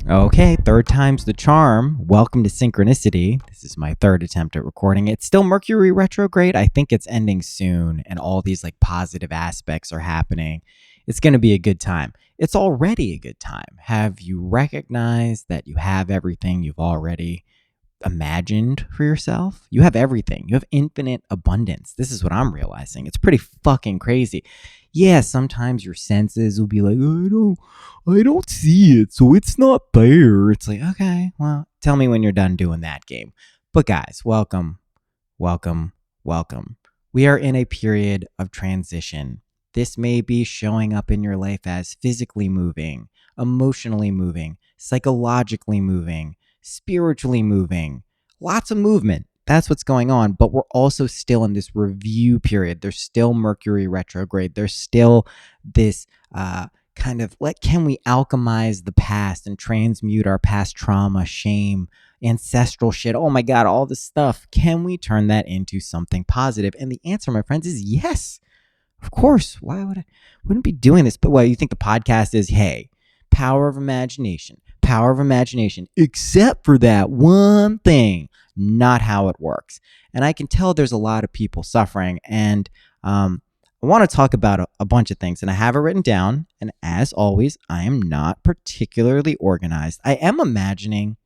Okay, third time's the charm. Welcome to Synchronicity. This is my third attempt at recording. It's still Mercury retrograde. I think it's ending soon, and all these positive aspects are happening. It's going to be a good time. It's already a good time. Have you recognized that you have everything you've already imagined for yourself? You have everything. You have infinite abundance. This is what I'm realizing. It's pretty fucking crazy. Yeah, sometimes your senses will be like, I don't see it, so it's not there. It's like, okay, well, tell me when you're done doing that game. But guys, welcome, welcome, welcome. We are in a period of transition. This may be showing up in your life as physically moving, emotionally moving, psychologically moving, spiritually moving, lots of movement. That's what's going on. But we're also still in this review period. There's still Mercury retrograde. There's still this kind of can we alchemize the past and transmute our past trauma, shame, ancestral shit? Oh my God, all this stuff. Can we turn that into something positive? And the answer, my friends, is yes. Of course. Why wouldn't be doing this? But what you think the podcast is? Hey, power of imagination, except for that one thing, not how it works. And I can tell there's a lot of people suffering. And I want to talk about a bunch of things, and I have it written down. And as always, I am not particularly organized. I am imagining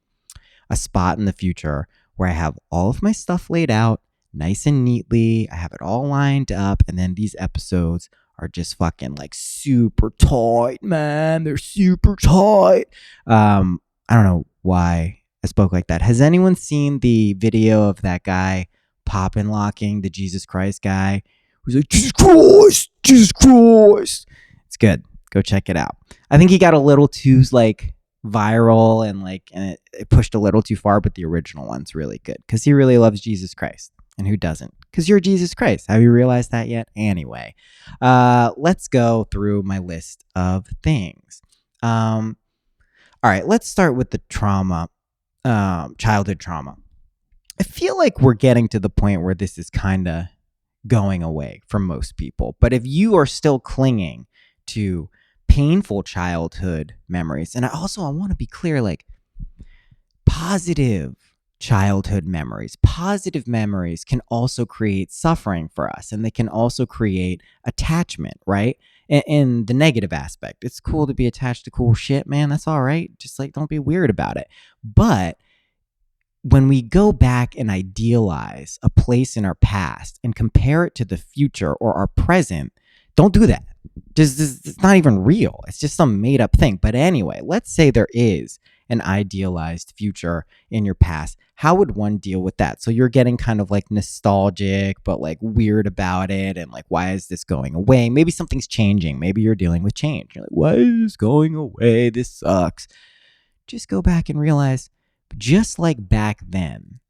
a spot in the future where I have all of my stuff laid out nice and neatly. I have it all lined up, and then these episodes are just fucking super tight, man. They're super tight. I don't know why I spoke like that. Has anyone seen the video of that guy pop and locking, the Jesus Christ guy? Who's like, Jesus Christ, Jesus Christ. It's good. Go check it out. I think he got a little too viral and it pushed a little too far, but the original one's really good because he really loves Jesus Christ. And who doesn't? Because you're Jesus Christ. Have you realized that yet? Anyway, let's go through my list of things. All right, let's start with the trauma, childhood trauma. I feel like we're getting to the point where this is kind of going away for most people. But if you are still clinging to painful childhood memories, and I want to be clear, positive childhood memories. Positive memories can also create suffering for us, and they can also create attachment, right? In the negative aspect, it's cool to be attached to cool shit, man. That's all right. Just don't be weird about it. But when we go back and idealize a place in our past and compare it to the future or our present, don't do that. It's not even real. It's just some made up thing. But anyway, let's say there is an idealized future in your past. How would one deal with that? So you're getting kind of nostalgic, but weird about it. And why is this going away? Maybe something's changing. Maybe you're dealing with change. You're like, why is this going away? This sucks. Just go back and realize, just like back then,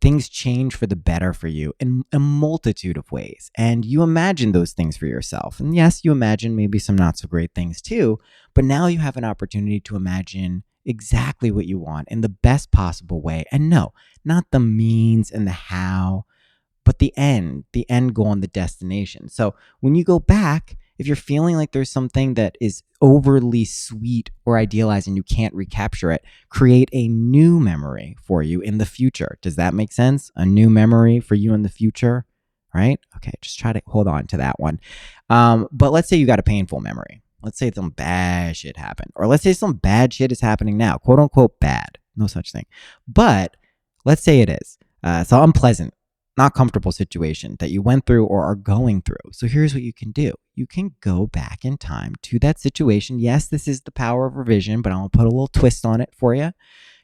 things change for the better for you in a multitude of ways. And you imagine those things for yourself. And yes, you imagine maybe some not so great things too. But now you have an opportunity to imagine exactly what you want in the best possible way. And no, not the means and the how, but the end goal and the destination. So when you go back, if you're feeling like there's something that is overly sweet or idealized and you can't recapture it, create a new memory for you in the future. Does that make sense? A new memory for you in the future, right? Okay, just try to hold on to that one. But let's say you got a painful memory. Let's say some bad shit happened, or let's say some bad shit is happening now, quote unquote bad. No such thing. But let's say it is. So unpleasant, not comfortable situation that you went through or are going through. So here's what you can do. You can go back in time to that situation. Yes, this is the power of revision, but I'll put a little twist on it for you.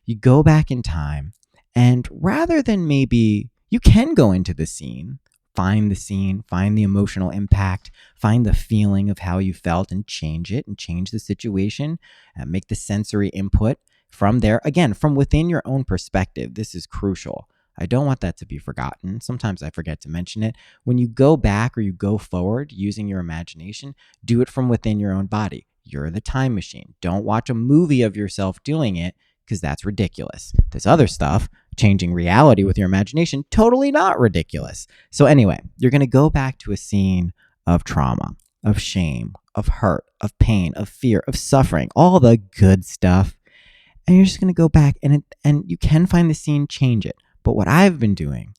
You go back in time, and rather than maybe you can go into the scene, find the emotional impact, find the feeling of how you felt and change it and change the situation and make the sensory input from there. Again, from within your own perspective. This is crucial. I don't want that to be forgotten. Sometimes I forget to mention it. When you go back or you go forward using your imagination, do it from within your own body. You're the time machine. Don't watch a movie of yourself doing it, because that's ridiculous. This other stuff, changing reality with your imagination, totally not ridiculous. So anyway, you're going to go back to a scene of trauma, of shame, of hurt, of pain, of fear, of suffering, all the good stuff. and you're just going to go back and you can find the scene, change it. But what I've been doing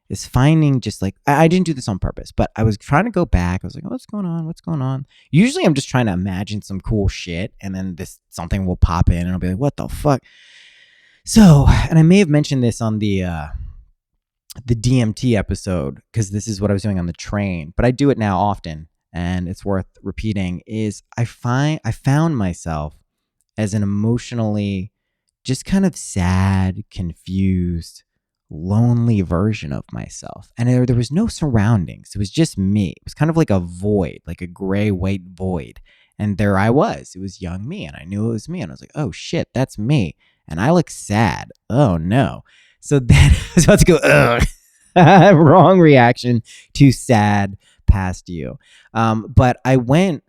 is finding just like, I didn't do this on purpose, but I was trying to go back. I was like, oh, what's going on? What's going on? Usually I'm just trying to imagine some cool shit, and then something will pop in and I'll be like, what the fuck? So, and I may have mentioned this on the DMT episode, because this is what I was doing on the train, but I do it now often, and it's worth repeating, is I found myself as an emotionally just kind of sad, confused, lonely version of myself. And there was no surroundings. It was just me. It was kind of like a void, like a gray, white void. And there I was. It was young me, and I knew it was me. And I was like, oh shit, that's me. And I look sad. Oh no. So then I was about to go, ugh. Wrong reaction to sad past you. But I went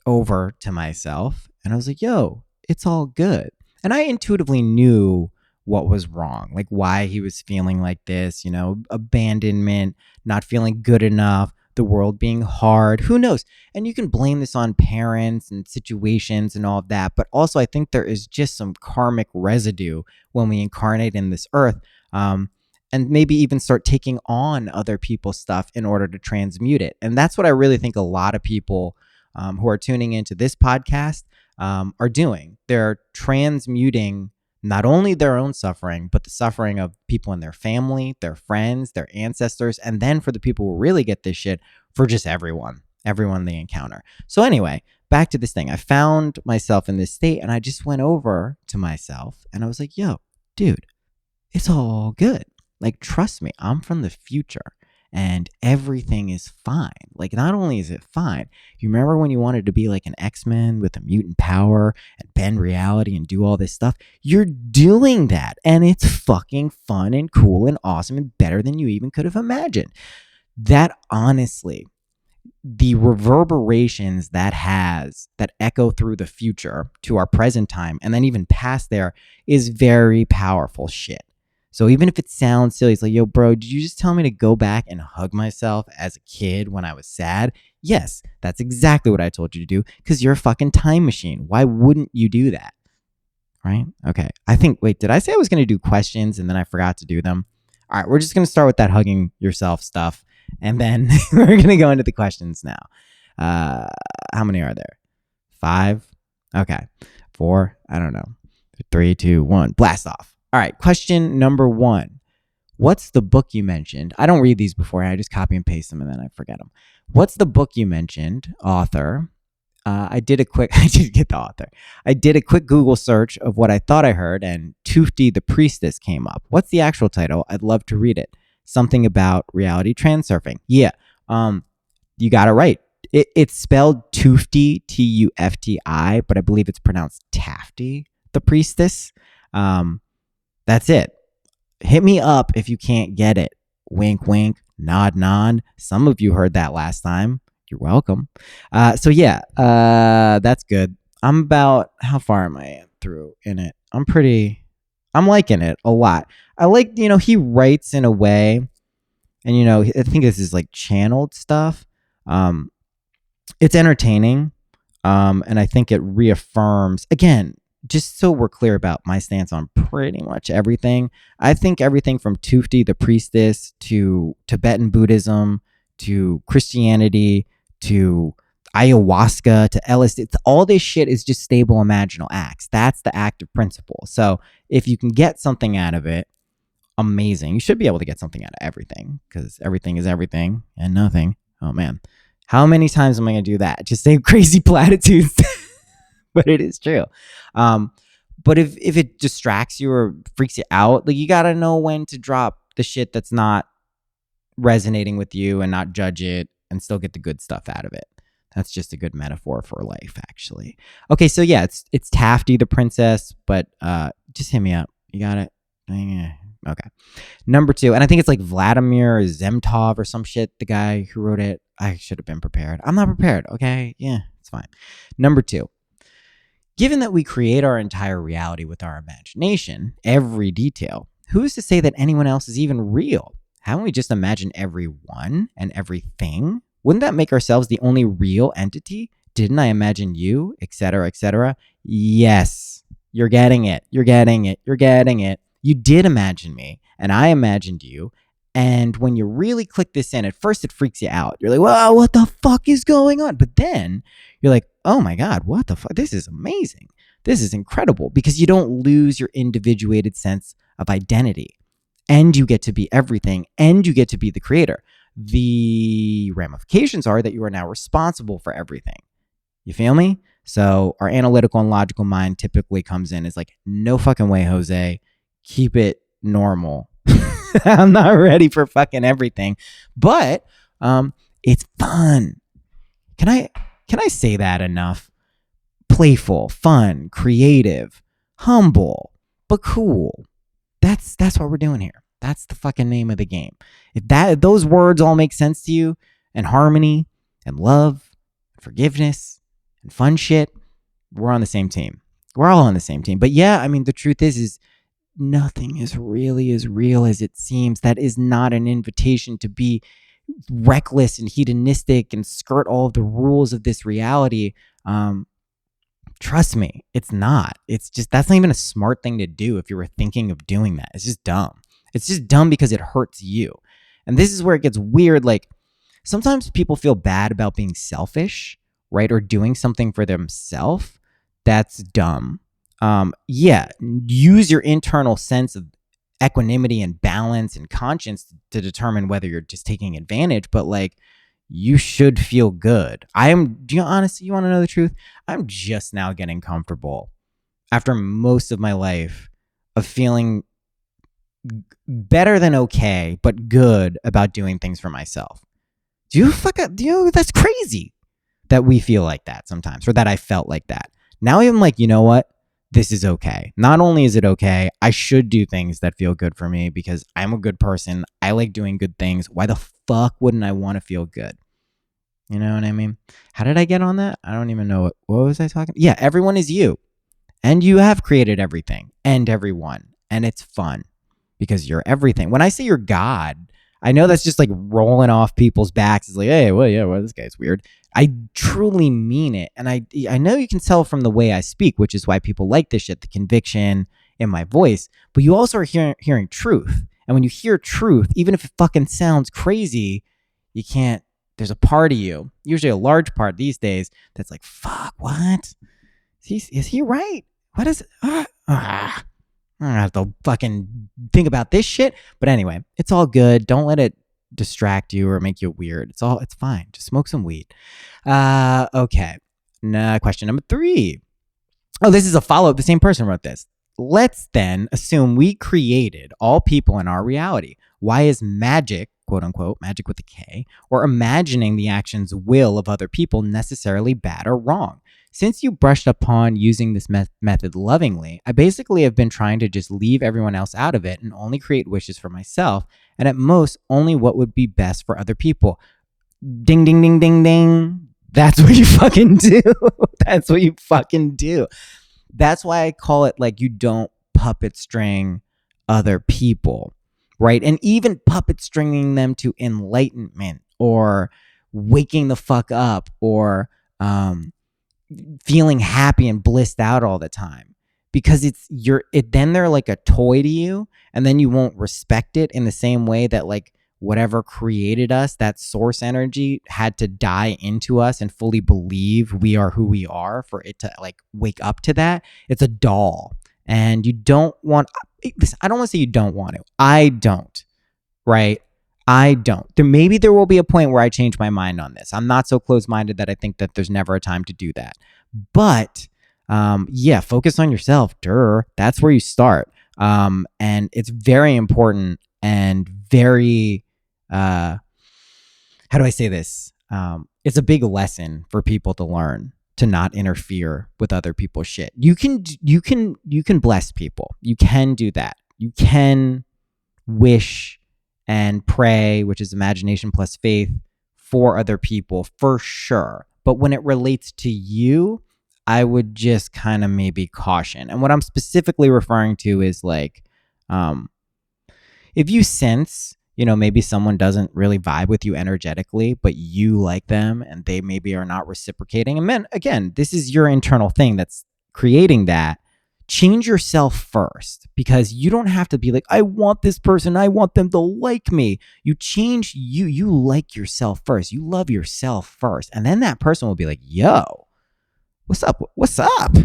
over to myself and I was like, yo, it's all good. And I intuitively knew what was wrong, like why he was feeling like this, abandonment, not feeling good enough, the world being hard, who knows? And you can blame this on parents and situations and all of that. But also, I think there is just some karmic residue when we incarnate in this earth. And maybe even start taking on other people's stuff in order to transmute it. And that's what I really think a lot of people who are tuning into this podcast are doing. They're transmuting not only their own suffering, but the suffering of people in their family, their friends, their ancestors, and then for the people who really get this shit, for just everyone they encounter. So anyway, back to this thing. I found myself in this state, and I just went over to myself and I was like, yo, dude, it's all good. Like, trust me, I'm from the future and everything is fine. Like, not only is it fine, you remember when you wanted to be like an X-Men with a mutant power and bend reality and do all this stuff? You're doing that, and it's fucking fun and cool and awesome and better than you even could have imagined. That honestly, the reverberations that echo through the future to our present time and then even past there is very powerful shit. So even if it sounds silly, it's like, yo, bro, did you just tell me to go back and hug myself as a kid when I was sad? Yes, that's exactly what I told you to do, because you're a fucking time machine. Why wouldn't you do that? Right? Okay. Wait, did I say I was going to do questions and then I forgot to do them? All right, we're just going to start with that hugging yourself stuff, and then we're going to go into the questions now. How many are there? 5? Okay. 4? I don't know. 3, 2, 1. Blast off. All right, question number 1. What's the book you mentioned? I don't read these beforehand. I just copy and paste them and then I forget them. What's the book you mentioned? Author. I did get the author. I did a quick Google search of what I thought I heard, and Tufti the Priestess came up. What's the actual title? I'd love to read it. Something about reality transurfing. Yeah, you got it right. It's spelled Tufti, Tufti, but I believe it's pronounced Tafty the Priestess. That's it. Hit me up if you can't get it. Wink, wink, nod, nod. Some of you heard that last time. You're welcome. So yeah, that's good. I'm about, how far am I through in it? I'm liking it a lot. I like, he writes in a way, and, I think this is like channeled stuff. It's entertaining. And I think it reaffirms, again, just so we're clear about my stance on pretty much everything. I think everything from Tufti the Priestess to Tibetan Buddhism to Christianity to ayahuasca to LSD, all this shit is just stable imaginal acts. That's the active principle. So if you can get something out of it, amazing. You should be able to get something out of everything, because everything is everything and nothing. Oh man, how many times am I going to do that? Just say crazy platitudes. But it is true. But if it distracts you or freaks you out, like, you got to know when to drop the shit that's not resonating with you and not judge it and still get the good stuff out of it. That's just a good metaphor for life, actually. Okay, so yeah, it's Tafty the Princess, but just hit me up. You got it? Okay. Number 2, and I think it's like Vladimir Zemtov or some shit, the guy who wrote it. I should have been prepared. I'm not prepared, okay? Yeah, it's fine. Number 2. Given that we create our entire reality with our imagination, every detail, who's to say that anyone else is even real? Haven't we just imagined everyone and everything? Wouldn't that make ourselves the only real entity? Didn't I imagine you, etc., etc.? Yes, You're getting it. You're getting it. You're getting it. You did imagine me, and I imagined you. And when you really click this in, at first it freaks you out. You're like, "Wow, what the fuck is going on?" But then you're like, "Oh my God, what the fuck? This is amazing. This is incredible," because you don't lose your individuated sense of identity, and you get to be everything, and you get to be the creator. The ramifications are that you are now responsible for everything. You feel me? So our analytical and logical mind typically comes in as like, no fucking way, Jose. Keep it normal. I'm not ready for fucking everything. But it's fun. Can I say that enough? Playful, fun, creative, humble, but cool. That's what we're doing here. That's the fucking name of the game. If those words all make sense to you, and harmony, and love, and forgiveness, and fun shit, we're on the same team. We're all on the same team. But yeah, I mean, the truth is nothing is really as real as it seems. That is not an invitation to be reckless and hedonistic and skirt all of the rules of this reality. Trust me, it's not. It's just, that's not even a smart thing to do if you were thinking of doing that. It's just dumb. It's just dumb because it hurts you. And this is where it gets weird. Like, sometimes people feel bad about being selfish, right? Or doing something for themselves. That's dumb. Yeah, use your internal sense of equanimity and balance and conscience to determine whether you're just taking advantage. But like, you should feel good. Do you honestly, you want to know the truth? I'm just now getting comfortable after most of my life of feeling better than okay, but good about doing things for myself. That's crazy that we feel like that sometimes, or that I felt like that. Now I'm like, you know what? This is okay. Not only is it okay, I should do things that feel good for me because I'm a good person. I like doing good things. Why the fuck wouldn't I want to feel good? You know what I mean? How did I get on that? I don't even know. What was I talking? Yeah, everyone is you. And you have created everything and everyone. And it's fun because you're everything. When I say you're God, I know that's just like rolling off people's backs. It's like, hey, well, yeah, well, this guy's weird. I truly mean it. And I know you can tell from the way I speak, which is why people like this shit, the conviction in my voice. But you also are hearing truth. And when you hear truth, even if it fucking sounds crazy, you can't. There's a part of you, usually a large part these days, that's like, fuck, what? Is he right? What is it? I don't have to fucking think about this shit. But anyway, it's all good. Don't let it distract you or make you weird. It's fine. Just smoke some weed. Okay. Question number 3. Oh, this is a follow-up. The same person wrote this. Let's then assume we created all people in our reality. Why is magic, quote unquote, magic with a K, or imagining the actions will of other people necessarily bad or wrong? Since you brushed upon using this method lovingly, I basically have been trying to just leave everyone else out of it and only create wishes for myself, and at most, only what would be best for other people. Ding, ding, ding, ding, ding. That's what you fucking do. That's what you fucking do. That's why I call it like you don't puppet string other people, right? And even puppet stringing them to enlightenment or waking the fuck up or feeling happy and blissed out all the time, because then they're like a toy to you, and then you won't respect it in the same way that like whatever created us, that source energy, had to die into us and fully believe we are who we are for it to like wake up to that. It's a doll, and you don't want. Listen, I don't want to say you don't want to. I don't. Right? I don't. Maybe there will be a point where I change my mind on this. I'm not so close-minded that I think that there's never a time to do that. But yeah, focus on yourself. That's where you start. And it's very important and very, how do I say this? It's a big lesson for people to learn to not interfere with other people's shit. You can bless people. You can do that. You can wish and pray, which is imagination plus faith, for other people for sure. But when it relates to you, I would just kind of maybe caution. And what I'm specifically referring to is like, if you sense, maybe someone doesn't really vibe with you energetically, but you like them and they maybe are not reciprocating. And then again, this is your internal thing that's creating that. change yourself first, because you don't have to be like, I want this person, I want them to like me. You change, you like yourself first. You love yourself first. And then that person will be like, yo, what's up? What's up?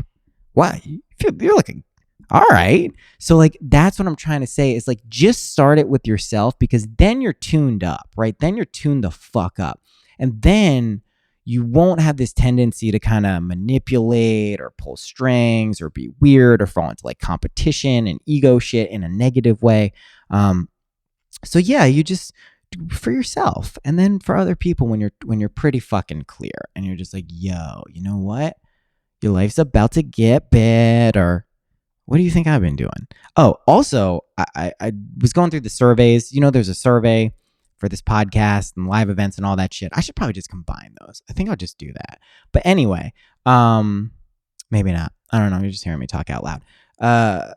Why? You're looking all right. So like, that's what I'm trying to say is like, just start it with yourself, because then you're tuned up, right? Then you're tuned the fuck up. And then you won't have this tendency to kind of manipulate or pull strings or be weird or fall into like competition and ego shit in a negative way. So yeah, you just do for yourself, and then for other people when you're pretty fucking clear and you're just like, yo, you know what? Your life's about to get better. What do you think I've been doing? Oh, also, I was going through the surveys. You know, there's a survey for this podcast and live events and all that shit. I should probably just combine those. I think I'll just do that. But anyway, maybe not. I don't know. You're just hearing me talk out loud. I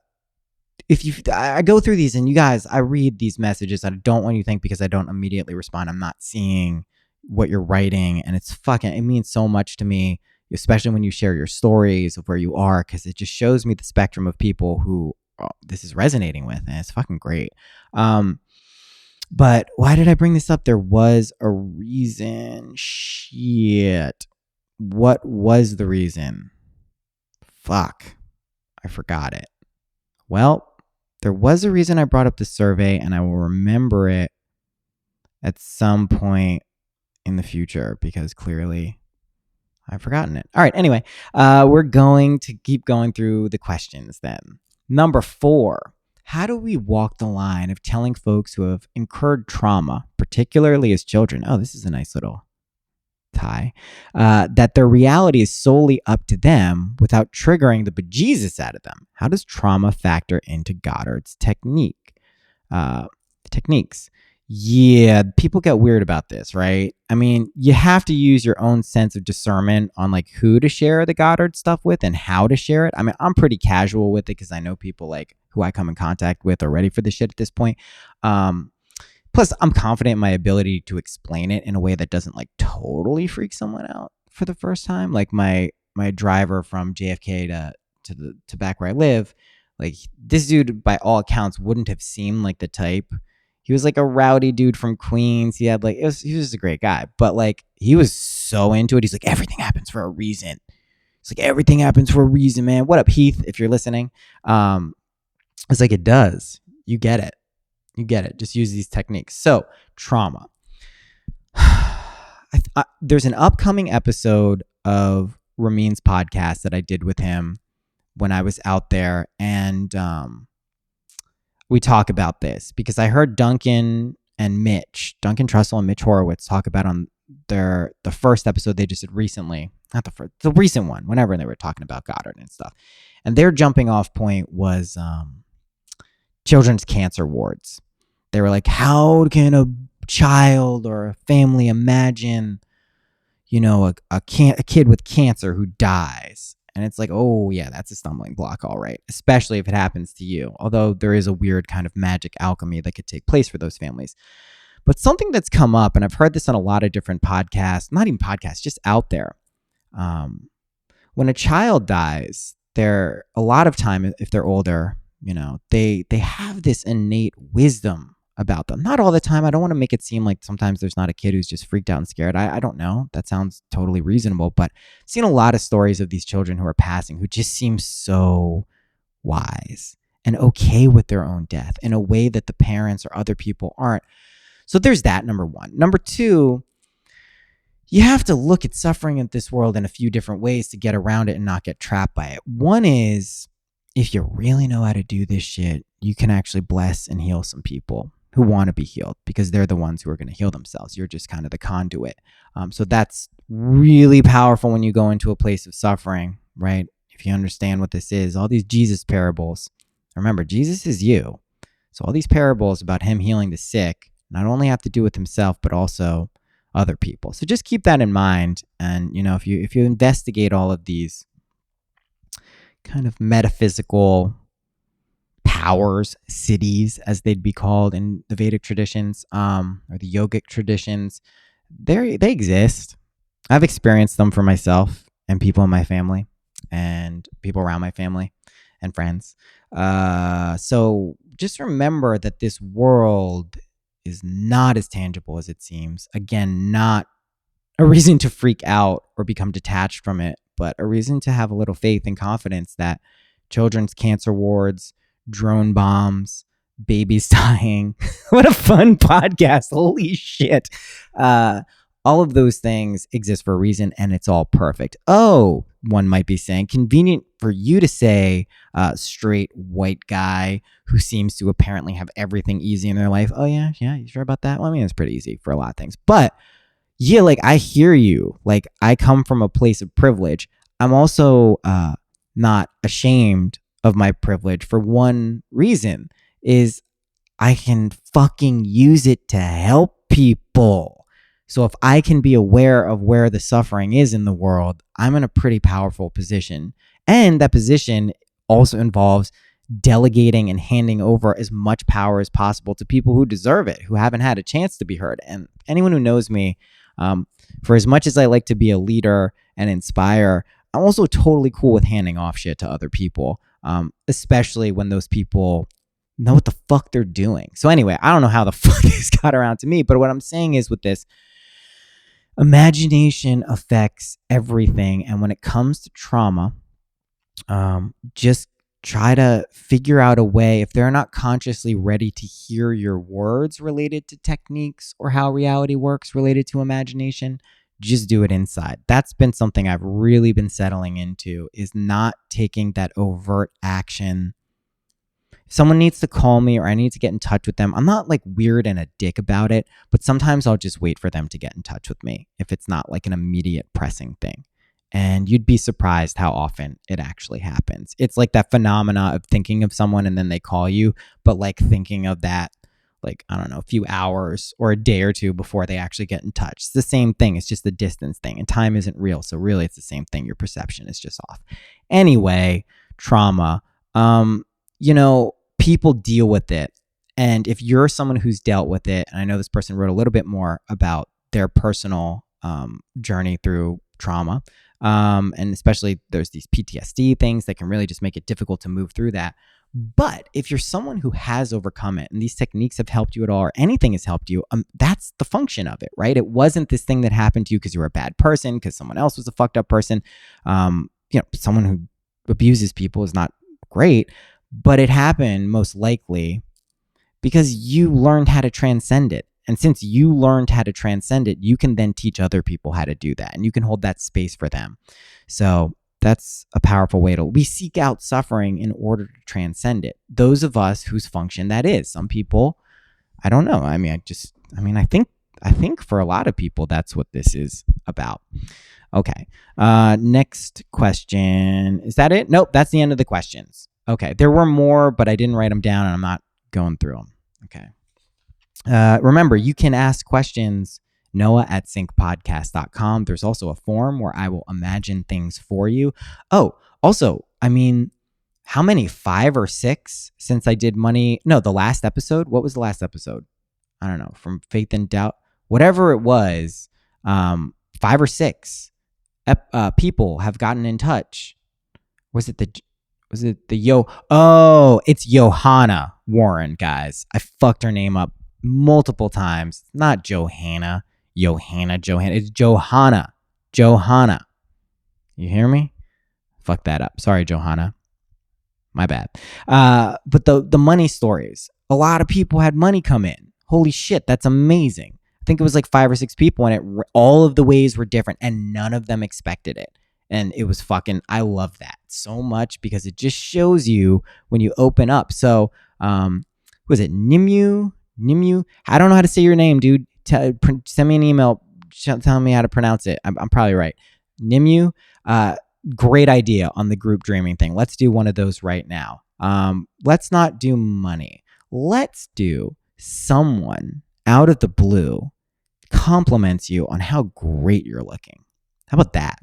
go through these, and you guys, I read these messages. I don't want you to think because I don't immediately respond, I'm not seeing what you're writing, and it means so much to me, especially when you share your stories of where you are, because it just shows me the spectrum of people who this is resonating with, and it's fucking great. But why did I bring this up? There was a reason. Shit. What was the reason? Fuck. I forgot it. Well, there was a reason I brought up the survey, and I will remember it at some point in the future, because clearly I've forgotten it. All right. Anyway, we're going to keep going through the questions then. Number 4, how do we walk the line of telling folks who have incurred trauma, particularly as children? Oh, this is a nice little tie. That their reality is solely up to them without triggering the bejesus out of them. How does trauma factor into Goddard's techniques? Yeah, people get weird about this, right? I mean, you have to use your own sense of discernment on like who to share the Goddard stuff with and how to share it. I mean, I'm pretty casual with it because I know people like who I come in contact with are ready for this shit at this point. Plus, I'm confident in my ability to explain it in a way that doesn't like totally freak someone out for the first time. Like my driver from JFK to back where I live, like this dude, by all accounts, wouldn't have seemed like the type. He was like a rowdy dude from Queens. He had like, he was just a great guy, but like he was so into it. He's like, everything happens for a reason. It's like, everything happens for a reason, man. What up, Heath? If you're listening, it's like, it does. You get it. You get it. Just use these techniques. So trauma. There's an upcoming episode of Ramin's podcast that I did with him when I was out there, and we talk about this because I heard Duncan Trussell and Mitch Horowitz talk about on the first episode they just did recently, not the recent one, whenever they were talking about Goddard and stuff. And their jumping off point was children's cancer wards. They were like, how can a child or a family imagine, a kid with cancer who dies? And it's like, oh, yeah, that's a stumbling block, all right, especially if it happens to you. Although there is a weird kind of magic alchemy that could take place for those families. But something that's come up, and I've heard this on a lot of different podcasts, not even podcasts, just out there. When a child dies, they're a lot of time, if they're older, they have this innate wisdom about them. Not all the time. I don't want to make it seem like sometimes there's not a kid who's just freaked out and scared. I don't know. That sounds totally reasonable, but I've seen a lot of stories of these children who are passing who just seem so wise and okay with their own death in a way that the parents or other people aren't. So there's that, number 1. Number 2, you have to look at suffering in this world in a few different ways to get around it and not get trapped by it. One is, if you really know how to do this shit, you can actually bless and heal some people who want to be healed, because they're the ones who are going to heal themselves. You're just kind of the conduit. So that's really powerful when you go into a place of suffering, right? If you understand what this is, all these Jesus parables, remember, Jesus is you. So all these parables about him healing the sick not only have to do with himself, but also other people. So just keep that in mind. And, if you investigate all of these kind of metaphysical powers, cities, as they'd be called in the Vedic traditions, or the yogic traditions, they exist. I've experienced them for myself and people in my family and people around my family. and friends. So just remember that this world is not as tangible as it seems. Again, not a reason to freak out or become detached from it, but a reason to have a little faith and confidence that children's cancer wards, drone bombs, babies dying. What a fun podcast. Holy shit. All of those things exist for a reason, and it's all perfect. Oh, one might be saying, convenient for you to say, straight white guy who seems to apparently have everything easy in their life. Oh, yeah, you sure about that? Well, I mean, it's pretty easy for a lot of things. But yeah, like I hear you. Like I come from a place of privilege. I'm also not ashamed of my privilege for one reason is I can fucking use it to help people. So if I can be aware of where the suffering is in the world, I'm in a pretty powerful position. And that position also involves delegating and handing over as much power as possible to people who deserve it, who haven't had a chance to be heard. And anyone who knows me, for as much as I like to be a leader and inspire, I'm also totally cool with handing off shit to other people, especially when those people know what the fuck they're doing. So anyway, I don't know how the fuck this got around to me, but what I'm saying is with this, imagination affects everything. And when it comes to trauma, just try to figure out a way, if they're not consciously ready to hear your words related to techniques or how reality works related to imagination, just do it inside. That's been something I've really been settling into, is not taking that overt action. If someone needs to call me or I need to get in touch with them, I'm not like weird and a dick about it, but sometimes I'll just wait for them to get in touch with me if it's not like an immediate pressing thing. And you'd be surprised how often it actually happens. It's like that phenomena of thinking of someone and then they call you, but like thinking of that, like, I don't know, a few hours or a day or two before they actually get in touch. It's the same thing. It's just the distance thing, and time isn't real. So really it's the same thing. Your perception is just off. Anyway, trauma, people deal with it. And if you're someone who's dealt with it, and I know this person wrote a little bit more about their personal journey through trauma, and especially there's these PTSD things that can really just make it difficult to move through that. But if you're someone who has overcome it and these techniques have helped you at all, or anything has helped you, that's the function of it, right? It wasn't this thing that happened to you because you were a bad person, because someone else was a fucked up person. Someone who abuses people is not great, but it happened most likely because you learned how to transcend it. And since you learned how to transcend it, you can then teach other people how to do that, and you can hold that space for them. So that's a powerful way we seek out suffering in order to transcend it. Those of us whose function that is. Some people, I don't know. I think for a lot of people, that's what this is about. Okay. Next question. Is that it? Nope. That's the end of the questions. Okay. There were more, but I didn't write them down and I'm not going through them. Okay. Remember, you can ask questions, noah@syncpodcast.com. There's also a form where I will imagine things for you. Oh, also, how many? 5 or 6 since I did money? No, the last episode. What was the last episode? I don't know. From Faith and Doubt, whatever it was. 5 or 6 people have gotten in touch. Was it the it's Johanna Warren, guys. I fucked her name up multiple times. Not Johanna. It's Johanna. You hear me? Fuck that up. Sorry, Johanna. My bad. But the money stories. A lot of people had money come in. Holy shit, that's amazing. I think it was like 5 or 6 people, and all of the ways were different, and none of them expected it. And it was I love that so much, because it just shows you when you open up. So, was it Nimue? I don't know how to say your name, dude. Send me an email telling me how to pronounce it. I'm probably right. Nimue. Great idea on the group dreaming thing. Let's do one of those right now. Let's not do money. Let's do someone out of the blue compliments you on how great you're looking. How about that?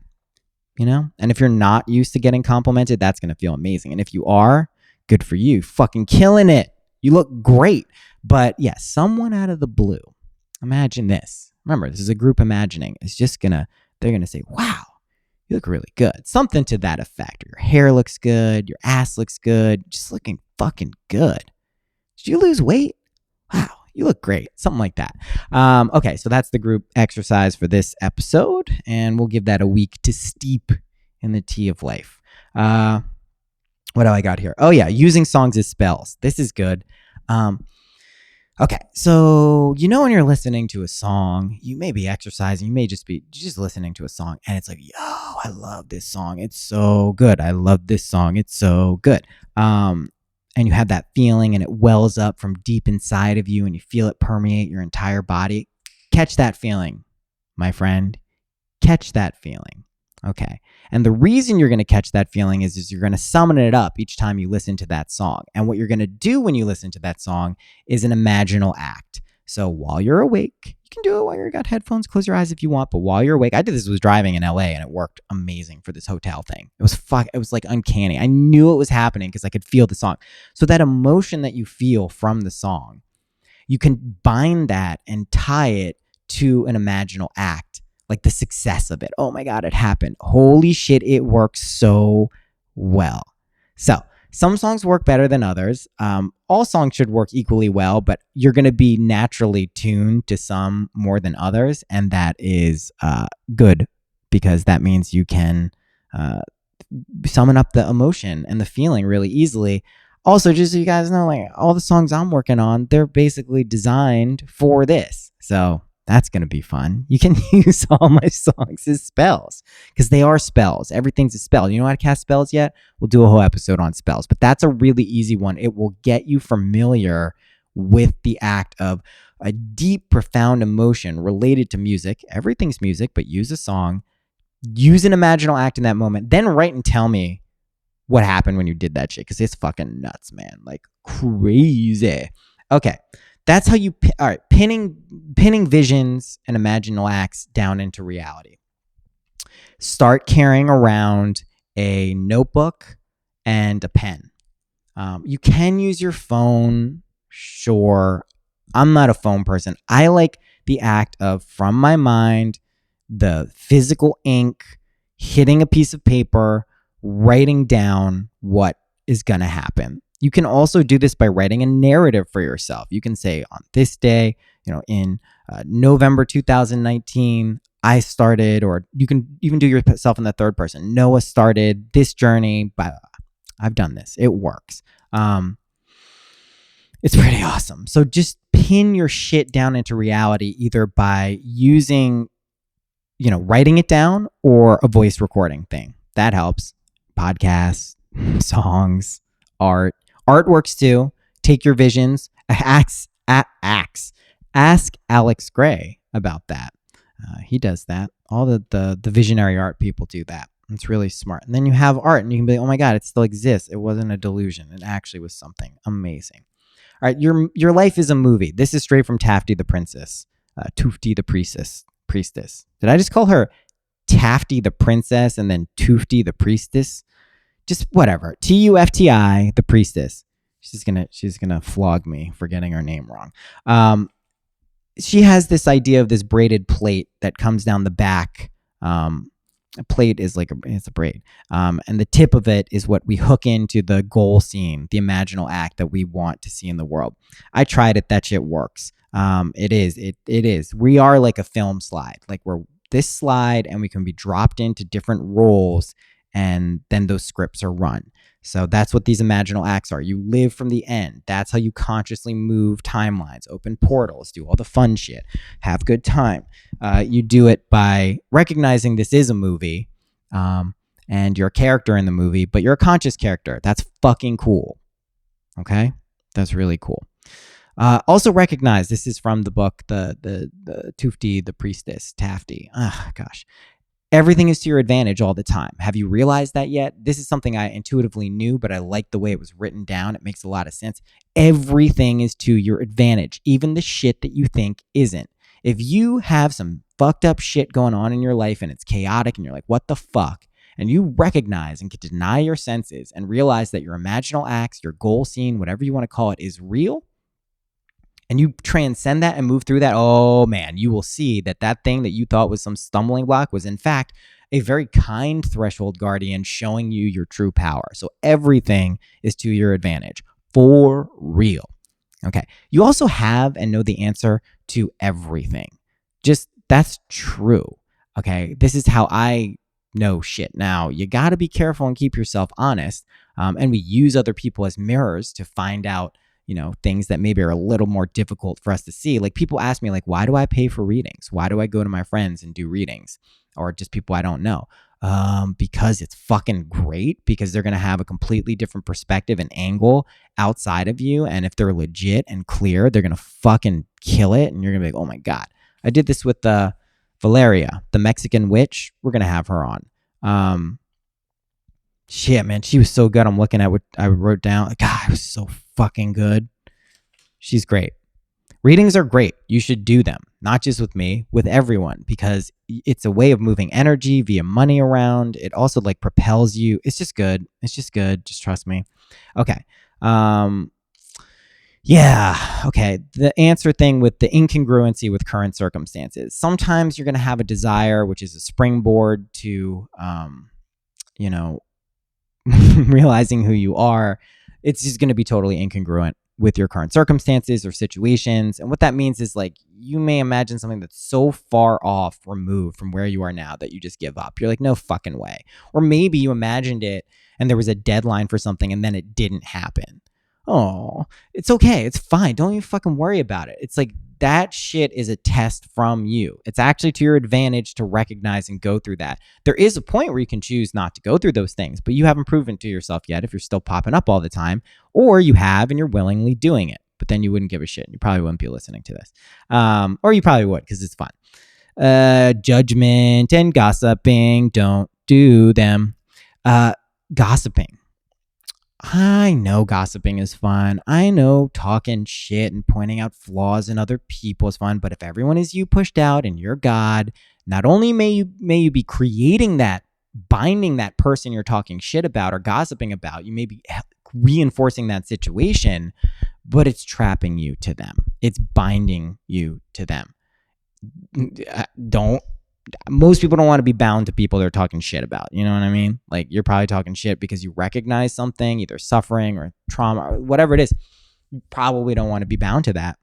And if you're not used to getting complimented, that's going to feel amazing. And if you are, good for you. Fucking killing it. You look great. But yeah, someone out of the blue. Imagine this. Remember, this is a group imagining. It's just they're going to say, wow, You look really good. Something to that effect. Your hair looks good. Your ass looks good. Just looking fucking good. Did you lose weight? Wow, you look great. Something like that. Okay, so that's the group exercise for this episode, and we'll give that a week to steep in the tea of life. What do I got here? Oh, yeah, using songs as spells. This is good. Okay, so when you're listening to a song, you may be exercising, you may just be listening to a song, and it's like, yo, I love this song. It's so good. I love this song. It's so good. And you have that feeling, and it wells up from deep inside of you, and you feel it permeate your entire body. Catch that feeling, my friend. Catch that feeling. Okay. And the reason you're going to catch that feeling is you're going to summon it up each time you listen to that song. And what you're going to do when you listen to that song is an imaginal act. So while you're awake, you can do it while you've got headphones, close your eyes if you want, but while you're awake, I did this, was driving in LA, and it worked amazing for this hotel thing. It was like uncanny. I knew it was happening because I could feel the song. So that emotion that you feel from the song, you can bind that and tie it to an imaginal act. Like the success of it. Oh my God, it happened. Holy shit, it works so well. So some songs work better than others. All songs should work equally well, but you're going to be naturally tuned to some more than others. And that is good, because that means you can summon up the emotion and the feeling really easily. Also, just so you guys know, like all the songs I'm working on, they're basically designed for this. So that's going to be fun. You can use all my songs as spells, because they are spells. Everything's a spell. You know how to cast spells yet? We'll do a whole episode on spells, but that's a really easy one. It will get you familiar with the act of a deep, profound emotion related to music. Everything's music, but use a song, use an imaginal act in that moment, then write and tell me what happened when you did that shit, because it's fucking nuts, man. Like crazy. Okay. That's how you, all right, pinning visions and imaginal acts down into reality. Start carrying around a notebook and a pen. You can use your phone, sure. I'm not a phone person. I like the act of, from my mind, the physical ink, hitting a piece of paper, writing down what is going to happen. You can also do this by writing a narrative for yourself. You can say, on this day, in November 2019, I started, or you can even do yourself in the third person. Noah started this journey, but I've done this. It works. It's pretty awesome. So just pin your shit down into reality, either by using, writing it down, or a voice recording thing. That helps. Podcasts, songs, art. Art works too. Take your visions. Ask Alex Gray about that. He does that. All the visionary art people do that. It's really smart. And then you have art, and you can be like, oh my God, it still exists. It wasn't a delusion. It actually was something amazing. All right, your life is a movie. This is straight from Tafty the Princess. Toofty the Priestess. Did I just call her Tafty the Princess and then Toofty the Priestess? Just whatever. Tufti the Priestess. She's gonna flog me for getting her name wrong. She has this idea of this braided plate that comes down the back. A plate is it's a braid. And the tip of it is what we hook into the goal scene, the imaginal act that we want to see in the world. I tried it. That shit works. It is. We are like a film slide. Like we're this slide, and we can be dropped into different roles, and then those scripts are run. So that's what these imaginal acts are. You live from the end. That's how you consciously move timelines, open portals, do all the fun shit, have good time. You do it by recognizing this is a movie, and you're a character in the movie, but you're a conscious character. That's fucking cool. Okay? That's really cool. Also recognize, this is from the book, the Toofty, the Priestess, Tafty. Gosh. Everything is to your advantage all the time. Have you realized that yet? This is something I intuitively knew, but I like the way it was written down. It makes a lot of sense. Everything is to your advantage, even the shit that you think isn't. If you have some fucked up shit going on in your life and it's chaotic and you're like, what the fuck? And you recognize and can deny your senses and realize that your imaginal acts, your goal scene, whatever you want to call it, is real, and you transcend that and move through that, oh man, you will see that thing that you thought was some stumbling block was in fact a very kind threshold guardian showing you your true power. So everything is to your advantage for real. Okay. You also have and know the answer to everything. Just that's true. Okay. This is how I know shit. Now, you got to be careful and keep yourself honest. And we use other people as mirrors to find out, things that maybe are a little more difficult for us to see. Like people ask me, like, why do I pay for readings? Why do I go to my friends and do readings, or just people I don't know? Because it's fucking great, because they're going to have a completely different perspective and angle outside of you. And if they're legit and clear, they're going to fucking kill it. And you're going to be like, oh my God. I did this with Valeria, the Mexican witch. We're going to have her on. Shit, man. She was so good. I'm looking at what I wrote down. God, it was so fucking good. She's great. Readings are great. You should do them, not just with me, with everyone, because it's a way of moving energy via money around. It also like propels you. It's just good. It's just good. Just trust me. Okay. Yeah. Okay. The answer thing with the incongruency with current circumstances. Sometimes you're going to have a desire, which is a springboard to, realizing who you are. It's just going to be totally incongruent with your current circumstances or situations. And what that means is like, you may imagine something that's so far off, removed from where you are now, that you just give up. You're like, no fucking way. Or maybe you imagined it and there was a deadline for something and then it didn't happen. Oh, it's okay. It's fine. Don't even fucking worry about it. It's like that shit is a test from you. It's actually to your advantage to recognize and go through that. There is a point where you can choose not to go through those things, but you haven't proven to yourself yet if you're still popping up all the time, or you have and you're willingly doing it, but then you wouldn't give a shit. You probably wouldn't be listening to this. Or you probably would, because it's fun. Judgment and gossiping, don't do them. Gossiping. I know gossiping is fun. I know talking shit and pointing out flaws in other people is fun. But if everyone is you pushed out and you're God, not only may you be creating that, binding that person you're talking shit about or gossiping about, you may be reinforcing that situation, but it's trapping you to them. It's binding you to them. Most people don't want to be bound to people they're talking shit about. You know what I mean? Like, you're probably talking shit because you recognize something, either suffering or trauma or whatever it is. You probably don't want to be bound to that.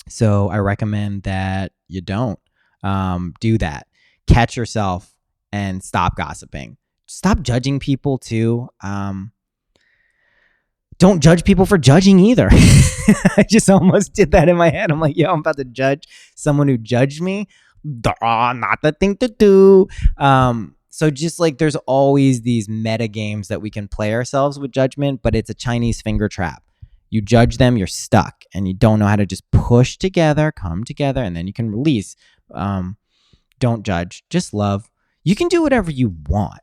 So I recommend that you don't do that. Catch yourself and stop gossiping. Stop judging people too. Don't judge people for judging either. I just almost did that in my head. I'm like, yo, I'm about to judge someone who judged me. Not the thing to do. So just like, there's always these meta games that we can play ourselves with judgment, but it's a Chinese finger trap. You judge them, you're stuck, and you don't know how to just push together, come together, and then you can release. Don't judge, just love. You can do whatever you want,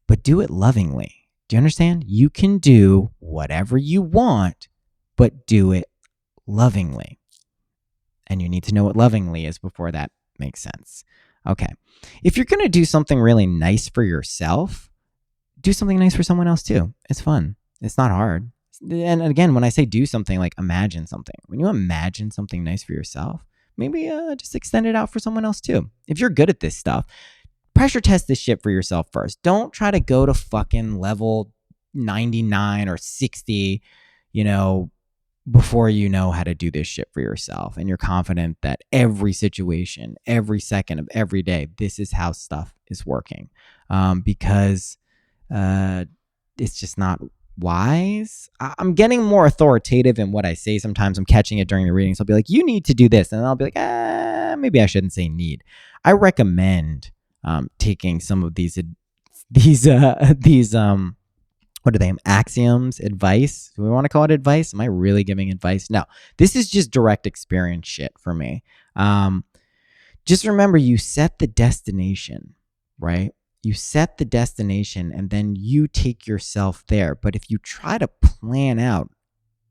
but do it lovingly. Do you understand? You can do whatever you want, but do it lovingly. And you need to know what lovingly is before that makes sense. Okay. If you're going to do something really nice for yourself, do something nice for someone else too. It's fun. It's not hard. And again, when I say do something, like imagine something. When you imagine something nice for yourself, maybe just extend it out for someone else too. If you're good at this stuff, pressure test this shit for yourself first. Don't try to go to fucking level 99 or 60, before you know how to do this shit for yourself. And you're confident that every situation, every second of every day, this is how stuff is working. Because it's just not wise. I'm getting more authoritative in what I say. Sometimes I'm catching it during the readings. I'll be like, you need to do this. And I'll be like, maybe I shouldn't say need. I recommend taking some of these what are they? Axioms, advice. Do we want to call it advice? Am I really giving advice? No, this is just direct experience shit for me. Just remember, you set the destination, right? You set the destination and then you take yourself there. But if you try to plan out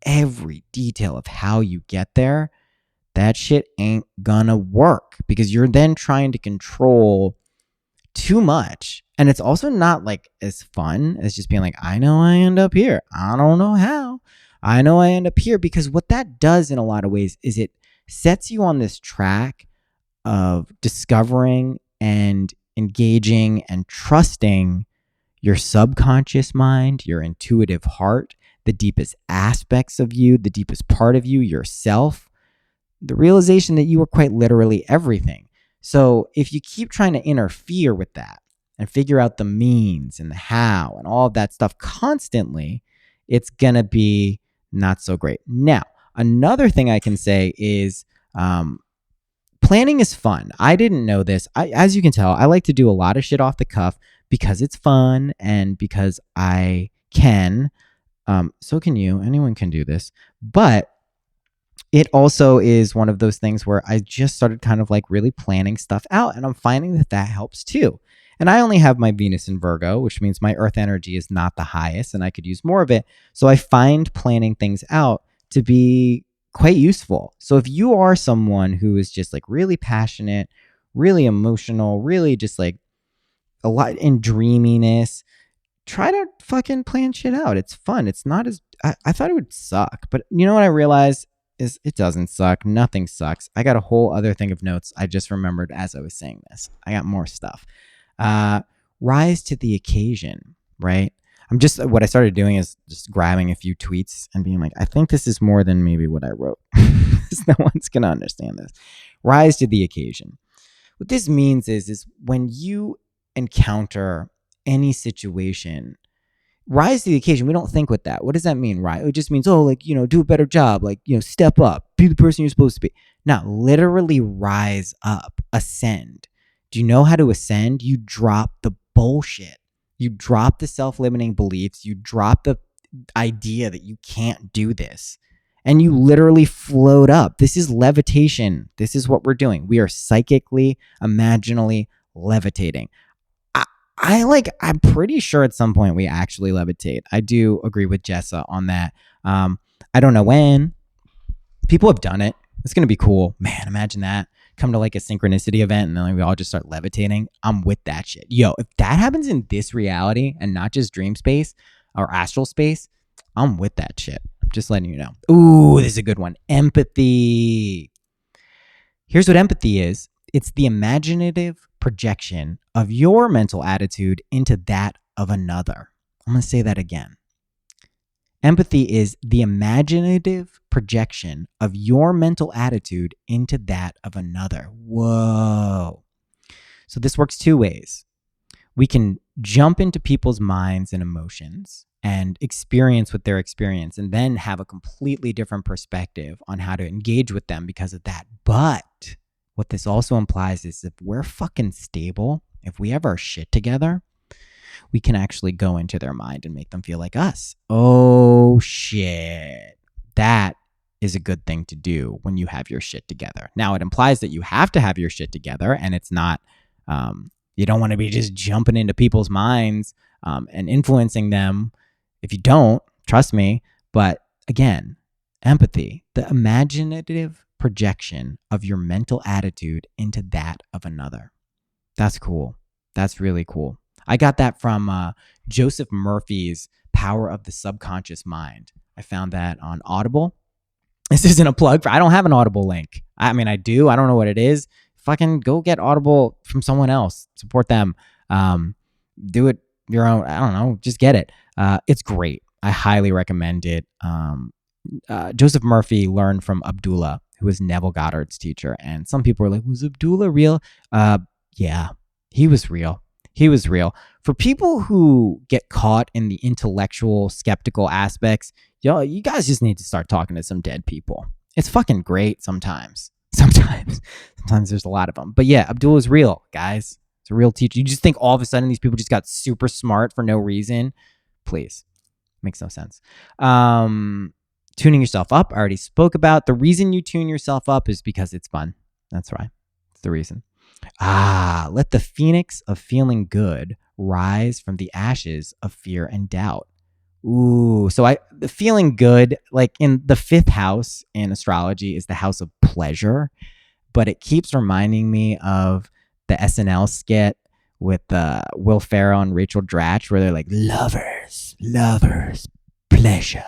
every detail of how you get there, that shit ain't gonna work, because you're then trying to control too much. And it's also not like as fun as just being like, I know I end up here. I don't know how. I know I end up here. Because what that does in a lot of ways is it sets you on this track of discovering and engaging and trusting your subconscious mind, your intuitive heart, the deepest aspects of you, the deepest part of you, yourself, the realization that you are quite literally everything. So if you keep trying to interfere with that and figure out the means and the how and all of that stuff constantly, it's going to be not so great. Now, another thing I can say is planning is fun. I didn't know this. As you can tell, I like to do a lot of shit off the cuff because it's fun and because I can. So can you. Anyone can do this. But it also is one of those things where I just started kind of like really planning stuff out, and I'm finding that that helps too. And I only have my Venus in Virgo, which means my earth energy is not the highest and I could use more of it. So I find planning things out to be quite useful. So if you are someone who is just like really passionate, really emotional, really just like a lot in dreaminess, try to fucking plan shit out. It's fun. It's not as I thought it would suck, but you know what I realized is it doesn't suck. Nothing sucks. I got a whole other thing of notes I just remembered as I was saying this. I got more stuff. Rise to the occasion, right? What I started doing is just grabbing a few tweets and being like, I think this is more than maybe what I wrote. No one's gonna understand this. Rise to the occasion. What this means is when you encounter any situation, rise to the occasion. We don't think with that. What does that mean, right? It just means, oh, like, do a better job. Like, step up, be the person you're supposed to be. Now, literally rise up, ascend. Do you know how to ascend? You drop the bullshit. You drop the self-limiting beliefs. You drop the idea that you can't do this. And you literally float up. This is levitation. This is what we're doing. We are psychically, imaginally levitating. I'm pretty sure at some point we actually levitate. I do agree with Jessa on that. I don't know when. People have done it. It's going to be cool. Man, imagine that. Come to like a synchronicity event and then like we all just start levitating. I'm with that shit. Yo, if that happens in this reality and not just dream space or astral space, I'm with that shit. I'm just letting you know. Ooh, this is a good one. Empathy. Here's what empathy is. It's the imaginative projection of your mental attitude into that of another. I'm going to say that again. Empathy is the imaginative projection of your mental attitude into that of another. Whoa. So this works two ways. We can jump into people's minds and emotions and experience what they're experiencing and then have a completely different perspective on how to engage with them because of that. But what this also implies is if we're fucking stable, if we have our shit together, we can actually go into their mind and make them feel like us. Oh, shit. That is a good thing to do when you have your shit together. Now, it implies that you have to have your shit together, and it's not, you don't want to be just jumping into people's minds and influencing them. If you don't, trust me. But again, empathy, the imaginative projection of your mental attitude into that of another. That's cool. That's really cool. I got that from Joseph Murphy's Power of the Subconscious Mind. I found that on Audible. This isn't a plug for, I don't have an Audible link. I mean, I do. I don't know what it is. Fucking go get Audible from someone else. Support them. Do it your own. I don't know. Just get it. It's great. I highly recommend it. Joseph Murphy learned from Abdullah, who was Neville Goddard's teacher. And some people were like, was Abdullah real? Yeah, he was real. He was real. For people who get caught in the intellectual, skeptical aspects, you guys just need to start talking to some dead people. It's fucking great sometimes. Sometimes there's a lot of them. But yeah, Abdullah's real, guys. It's a real teacher. You just think all of a sudden these people just got super smart for no reason. Please. Makes no sense. Tuning yourself up, I already spoke about. The reason you tune yourself up is because it's fun. That's right. It's the reason. Let the phoenix of feeling good rise from the ashes of fear and doubt. Ooh, so the feeling good, like in the fifth house in astrology is the house of pleasure, but it keeps reminding me of the SNL skit with Will Ferrell and Rachel Dratch where they're like, lovers, pleasure.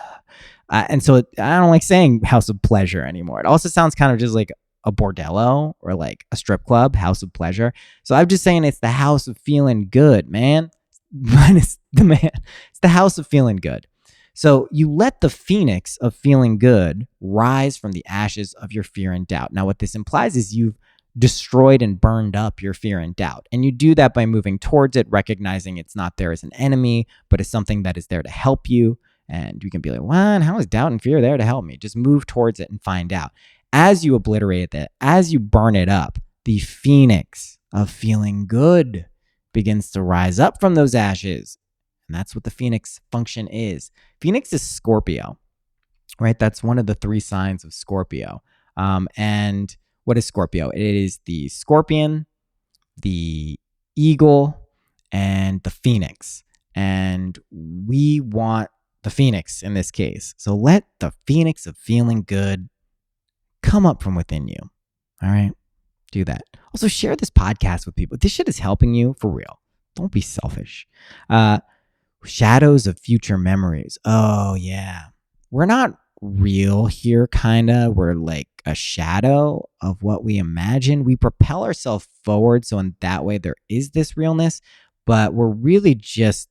And so I don't like saying house of pleasure anymore. It also sounds kind of just like a bordello or like a strip club, house of pleasure. So I'm just saying it's the house of feeling good, man. It's the house of feeling good. So you let the phoenix of feeling good rise from the ashes of your fear and doubt. Now, what this implies is you've destroyed and burned up your fear and doubt. And you do that by moving towards it, recognizing it's not there as an enemy, but as something that is there to help you. And you can be like, what? How is doubt and fear there to help me? Just move towards it and find out. As you obliterate that, as you burn it up, the phoenix of feeling good begins to rise up from those ashes. And that's what the phoenix function is. Phoenix is Scorpio, right? That's one of the 3 signs of Scorpio. And what is Scorpio? It is the scorpion, the eagle, and the phoenix. And we want the phoenix in this case. So let the phoenix of feeling good come up from within you. All right? Do that. Also, share this podcast with people. This shit is helping you for real. Don't be selfish. Shadows of future memories. Oh, yeah. We're not real here, kind of. We're like a shadow of what we imagine. We propel ourselves forward, so in that way there is this realness, but we're really just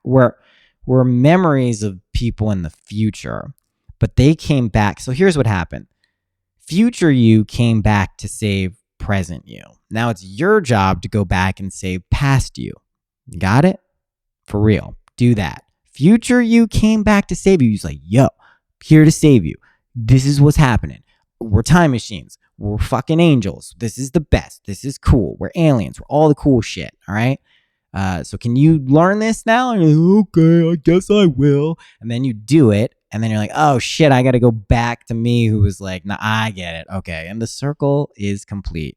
we're memories of people in the future, but they came back. So here's what happened. Future you came back to save present you. Now it's your job to go back and save past you. Got it? For real. Do that. Future you came back to save you. He's like, yo, here to save you. This is what's happening. We're time machines. We're fucking angels. This is the best. This is cool. We're aliens. We're all the cool shit. All right. So can you learn this now? And you're like, okay, I guess I will. And then you do it. And then you're like, oh shit, I got to go back to me who was like, nah, I get it. Okay. And the circle is complete.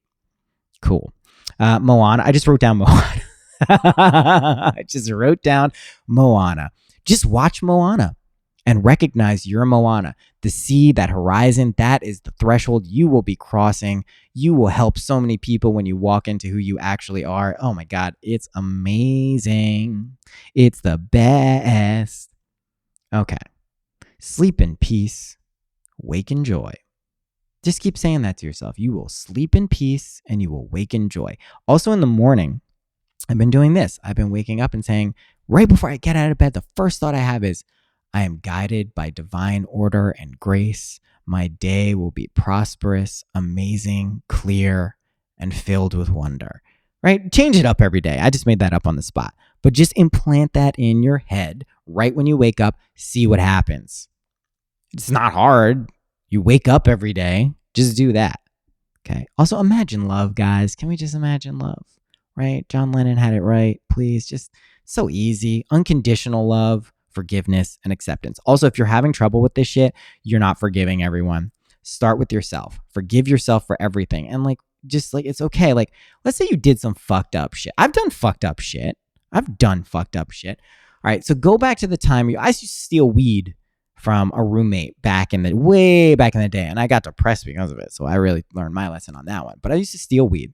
Cool. Moana. I just wrote down Moana. I just wrote down Moana. Just watch Moana and recognize you're Moana. The sea, that horizon, that is the threshold you will be crossing. You will help so many people when you walk into who you actually are. Oh my God, it's amazing. It's the best. Okay. Sleep in peace, wake in joy. Just keep saying that to yourself. You will sleep in peace and you will wake in joy. Also in the morning, I've been doing this. I've been waking up and saying, right before I get out of bed, the first thought I have is, I am guided by divine order and grace. My day will be prosperous, amazing, clear, and filled with wonder. Right? Change it up every day. I just made that up on the spot. But just implant that in your head right when you wake up. See what happens. It's not hard. You wake up every day. Just do that. Okay. Also, imagine love, guys. Can we just imagine love? Right? John Lennon had it right. Please, just so easy. Unconditional love, forgiveness, and acceptance. Also, if you're having trouble with this shit, you're not forgiving everyone. Start with yourself. Forgive yourself for everything. And just it's okay. Let's say you did some fucked up shit. I've done fucked up shit. All right. So go back to the time I used to steal weed from a roommate way back in the day. And I got depressed because of it. So I really learned my lesson on that one. But I used to steal weed.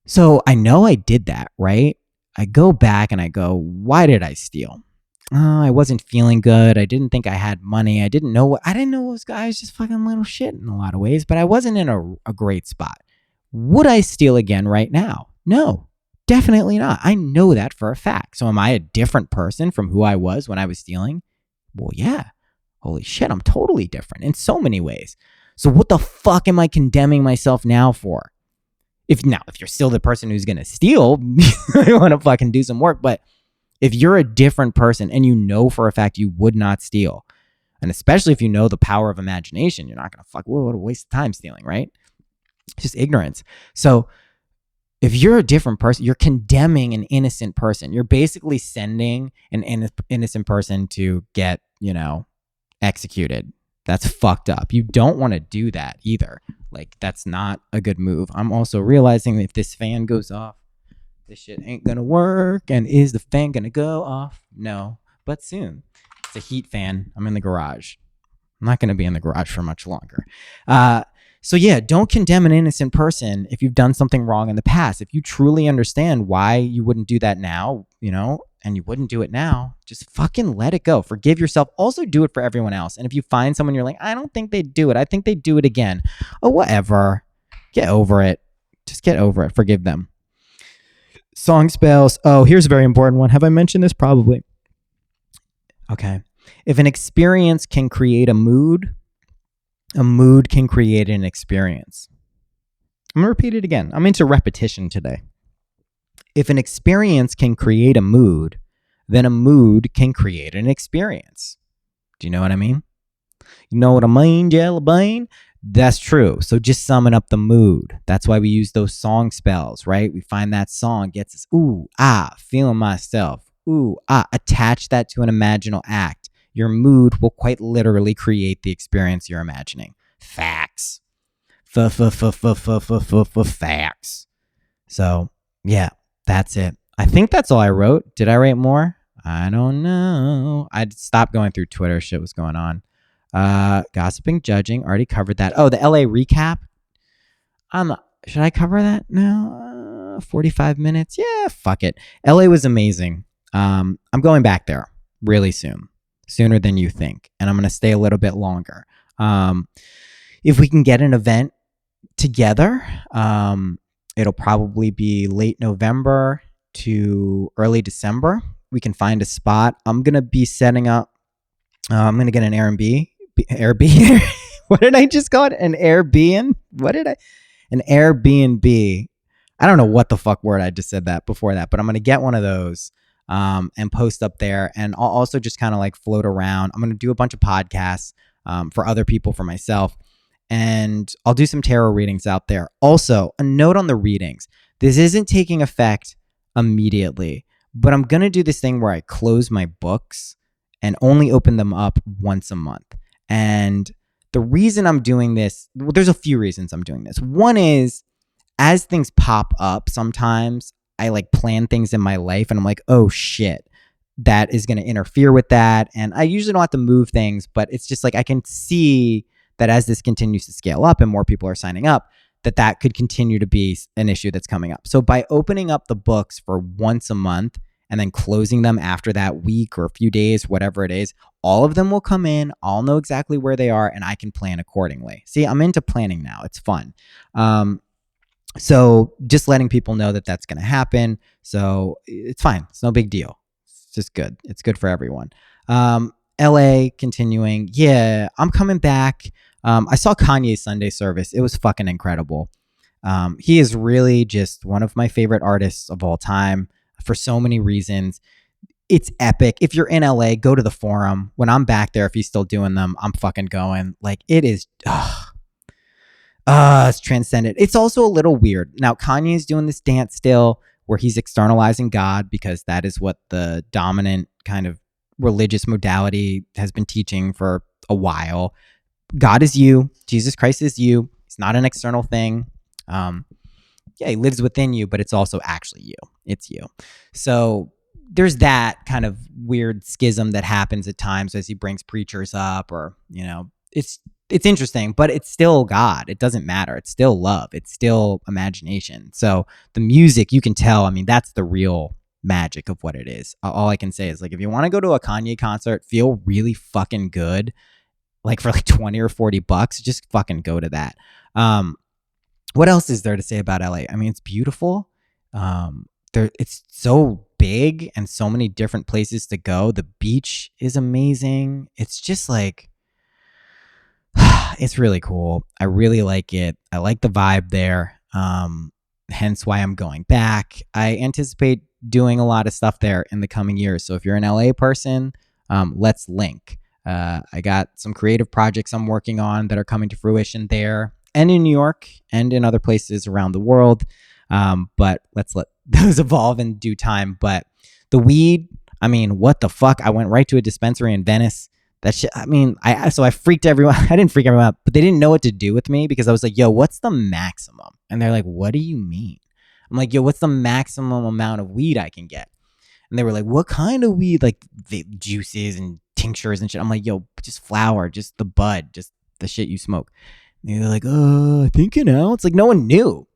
So I know I did that, right? I go back and I go, why did I steal? Oh, I wasn't feeling good. I didn't think I had money. I didn't know those guys, just fucking little shit in a lot of ways, but I wasn't in a great spot. Would I steal again right now? No, definitely not. I know that for a fact. So am I a different person from who I was when I was stealing? Well, yeah. Holy shit, I'm totally different in so many ways. So what the fuck am I condemning myself now for? If you're still the person who's going to steal, you want to fucking do some work. But if you're a different person and you know for a fact you would not steal, and especially if you know the power of imagination, you're not going to what a waste of time stealing, right? It's just ignorance. So if you're a different person, you're condemning an innocent person. You're basically sending an innocent person to get, executed. That's fucked up. You don't want to do that either. That's not a good move. I'm also realizing that if this fan goes off, this shit ain't gonna work. And is the fan gonna go off? No, but soon. It's a heat fan. I'm in the garage. I'm not gonna be in the garage for much longer. So yeah, don't condemn an innocent person if you've done something wrong in the past. If you truly understand why you wouldn't do that now, and you wouldn't do it now, just fucking let it go. Forgive yourself. Also do it for everyone else. And if you find someone you're like, I don't think they'd do it, I think they'd do it again. Oh, whatever. Get over it. Just get over it. Forgive them. Song spells. Oh, here's a very important one. Have I mentioned this? Probably. Okay. If an experience can create a mood can create an experience. I'm going to repeat it again. I'm into repetition today. If an experience can create a mood, then a mood can create an experience. Do you know what I mean? You know what I mean, Jelly Bean? That's true. So just summing up the mood. That's why we use those song spells, right? We find that song gets us, ooh, ah, feeling myself. Ooh, ah, attach that to an imaginal act. Your mood will quite literally create the experience you're imagining. Facts. Facts. So, yeah, that's it. I think that's all I wrote. Did I write more? I don't know. I stopped going through Twitter. Shit was going on. Gossiping, judging. Already covered that. Oh, the LA recap. Should I cover that now? 45 minutes. Yeah, fuck it. LA was amazing. I'm going back there really soon. Sooner than you think. And I'm going to stay a little bit longer. If we can get an event together, it'll probably be late November to early December. We can find a spot. I'm going to be setting up, I'm going to get an Airbnb. What did I just call it? An Airbnb? An Airbnb. I don't know what the fuck word I just said that before that, but I'm going to get one of those and post up there. And I'll also just kind of like float around. I'm going to do a bunch of podcasts for other people, for myself. And I'll do some tarot readings out there. Also, a note on the readings. This isn't taking effect immediately, but I'm going to do this thing where I close my books and only open them up once a month. And the reason I'm doing this, well, there's a few reasons I'm doing this. One is, as things pop up, sometimes I like plan things in my life and I'm like, oh shit, that is going to interfere with that. And I usually don't have to move things, but it's just like I can see that as this continues to scale up and more people are signing up, that could continue to be an issue that's coming up. So by opening up the books for once a month and then closing them after that week or a few days, whatever it is, all of them will come in. I'll know exactly where they are and I can plan accordingly. See, I'm into planning now. It's fun. So just letting people know that that's going to happen. So it's fine. It's no big deal. It's just good. It's good for everyone. LA continuing. Yeah, I'm coming back. I saw Kanye's Sunday service. It was fucking incredible. He is really just one of my favorite artists of all time for so many reasons. It's epic. If you're in LA, go to the Forum. When I'm back there, if he's still doing them, I'm fucking going. Like, it is, it's transcendent. It's also a little weird. Now, Kanye's doing this dance still where he's externalizing God because that is what the dominant kind of religious modality has been teaching for a while. God is you. Jesus Christ is you. It's not an external thing. Yeah, he lives within you, but it's also actually you. It's you. So there's that kind of weird schism that happens at times as he brings preachers up, or, you know, it's interesting, but it's still God. It doesn't matter. It's still love. It's still imagination. So the music, you can tell, I mean, that's the real magic of what it is. All I can say is, like, if you want to go to a Kanye concert, feel really fucking good, like for like 20 or 40 bucks, just fucking go to that. What else is there to say about LA? I mean, it's beautiful. It's so big and so many different places to go. The beach is amazing. It's just like, it's really cool. I really like it. I like the vibe there. Hence why I'm going back. I anticipate doing a lot of stuff there in the coming years. So if you're an LA person, let's link. I got some creative projects I'm working on that are coming to fruition there and in New York and in other places around the world. But let's let those evolve in due time. But the weed, I mean, what the fuck? I went right to a dispensary in Venice. That shit, I mean, I freaked everyone. I didn't freak everyone out, but they didn't know what to do with me because I was like, yo, what's the maximum? And they're like, what do you mean? I'm like, yo, what's the maximum amount of weed I can get? And they were like, what kind of weed? Like the juices and tinctures and shit. I'm like, yo, just flower, just the bud, just the shit you smoke. And they're like, I think, you know, it's like no one knew.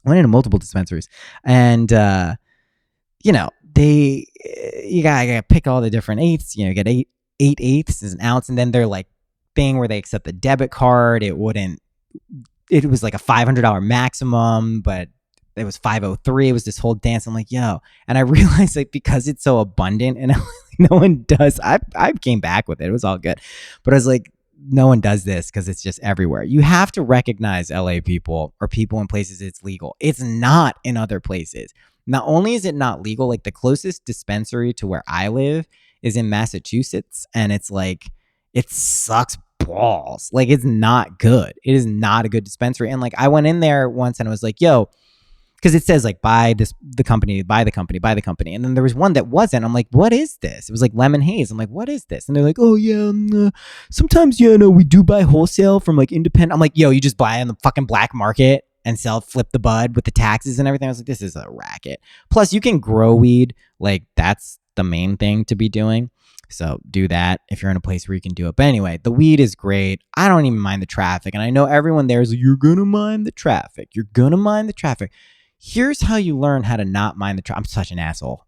I went into multiple dispensaries and, you know, you gotta pick all the different eighths. You get 8/8 is an ounce, and then they're like thing where they accept the debit card. It was like a $500 maximum, but it was 503. It was this whole dance. I'm like, yo. And I realized like because it's so abundant and no one does, I came back with it. It was all good. But I was like, no one does this because it's just everywhere. You have to recognize LA people or people in places it's legal. It's not in other places. Not only is it not legal, like the closest dispensary to where I live is in Massachusetts. And it's like, it sucks balls. Like it's not good. It is not a good dispensary. And like I went in there once and I was like, yo, because it says like buy the company. And then there was one that wasn't. I'm like, what is this? It was like lemon haze. I'm like, what is this? And they're like, oh yeah, sometimes we do buy wholesale from like independent. I'm like, yo, you just buy on the fucking black market and flip the bud with the taxes and everything. I was like, this is a racket. Plus you can grow weed. Like that's the main thing to be doing. So do that if you're in a place where you can do it. But anyway, the weed is great. I don't even mind the traffic. And I know everyone there is like, you're going to mind the traffic. You're going to mind the traffic. Here's how you learn how to not mind the traffic. I'm such an asshole.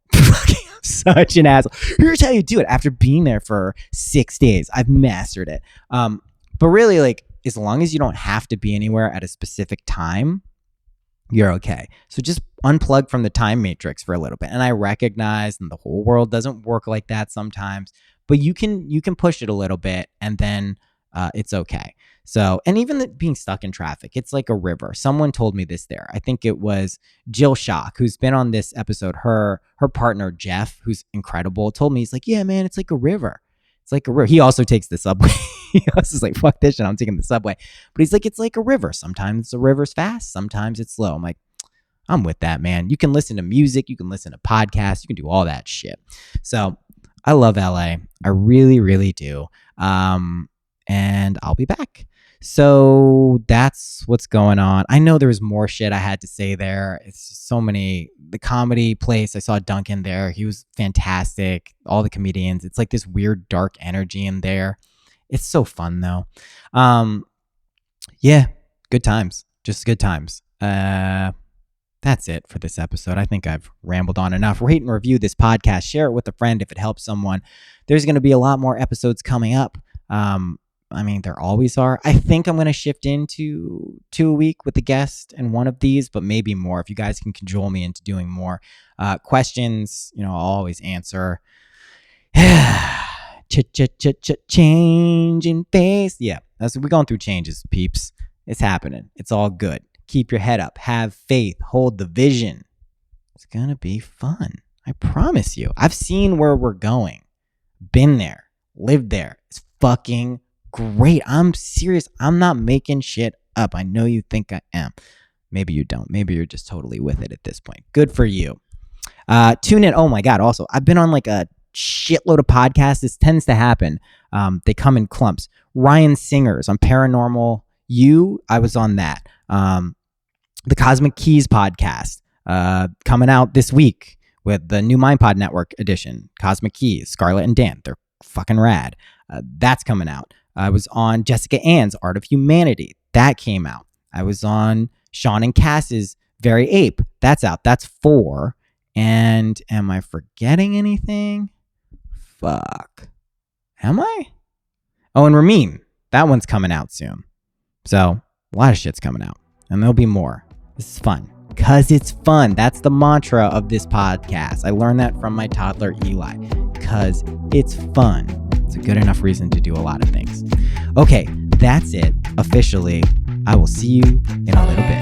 Such an asshole. Here's how you do it. After being there for 6 days, I've mastered it. But really, like, as long as you don't have to be anywhere at a specific time, you're okay. So just unplug from the time matrix for a little bit. And I recognize that the whole world doesn't work like that sometimes, but you can push it a little bit and then it's okay. So, and even being stuck in traffic, it's like a river. Someone told me this there. I think it was Jill Shock, who's been on this episode. Her partner, Jeff, who's incredible, told me, he's like, yeah, man, it's like a river. It's like a river. He also takes the subway. He also is like, fuck this shit, I'm taking the subway. But he's like, it's like a river. Sometimes the river's fast. Sometimes it's slow. I'm like, I'm with that, man. You can listen to music. You can listen to podcasts. You can do all that shit. So I love LA. I really, really do. And I'll be back. So that's what's going on. I know there was more shit I had to say there. It's just so many. The comedy place, I saw Duncan there. He was fantastic. All the comedians. It's like this weird dark energy in there. It's so fun though. Yeah, good times. Just good times. That's it for this episode. I think I've rambled on enough. Rate and review this podcast. Share it with a friend if it helps someone. There's going to be a lot more episodes coming up. I mean, there always are. I think I'm going to shift into 2 a week with a guest and one of these, but maybe more. If you guys can cajole me into doing more questions, I'll always answer. Change in face. Yeah, we're going through changes, peeps. It's happening. It's all good. Keep your head up. Have faith. Hold the vision. It's going to be fun. I promise you. I've seen where we're going. Been there. Lived there. It's fucking great. I'm serious. I'm not making shit up. I know you think I am. Maybe you don't. Maybe you're just totally with it at this point. Good for you. Tune in. Oh my God. Also, I've been on like a shitload of podcasts. This tends to happen. They come in clumps. Ryan Singer's on Paranormal You. I was on that. The Cosmic Keys podcast coming out this week with the new MindPod Network edition. Cosmic Keys, Scarlett and Dan. They're fucking rad. That's coming out. I was on Jessica Ann's Art of Humanity. That came out. I was on Sean and Cass's Very Ape. That's out. That's 4. And am I forgetting anything? Fuck. Am I? Oh, and Ramin. That one's coming out soon. So a lot of shit's coming out. And there'll be more. This is fun. Because it's fun. That's the mantra of this podcast. I learned that from my toddler, Eli. Because it's fun. It's a good enough reason to do a lot of things. Okay, that's it. Officially, I will see you in a little bit.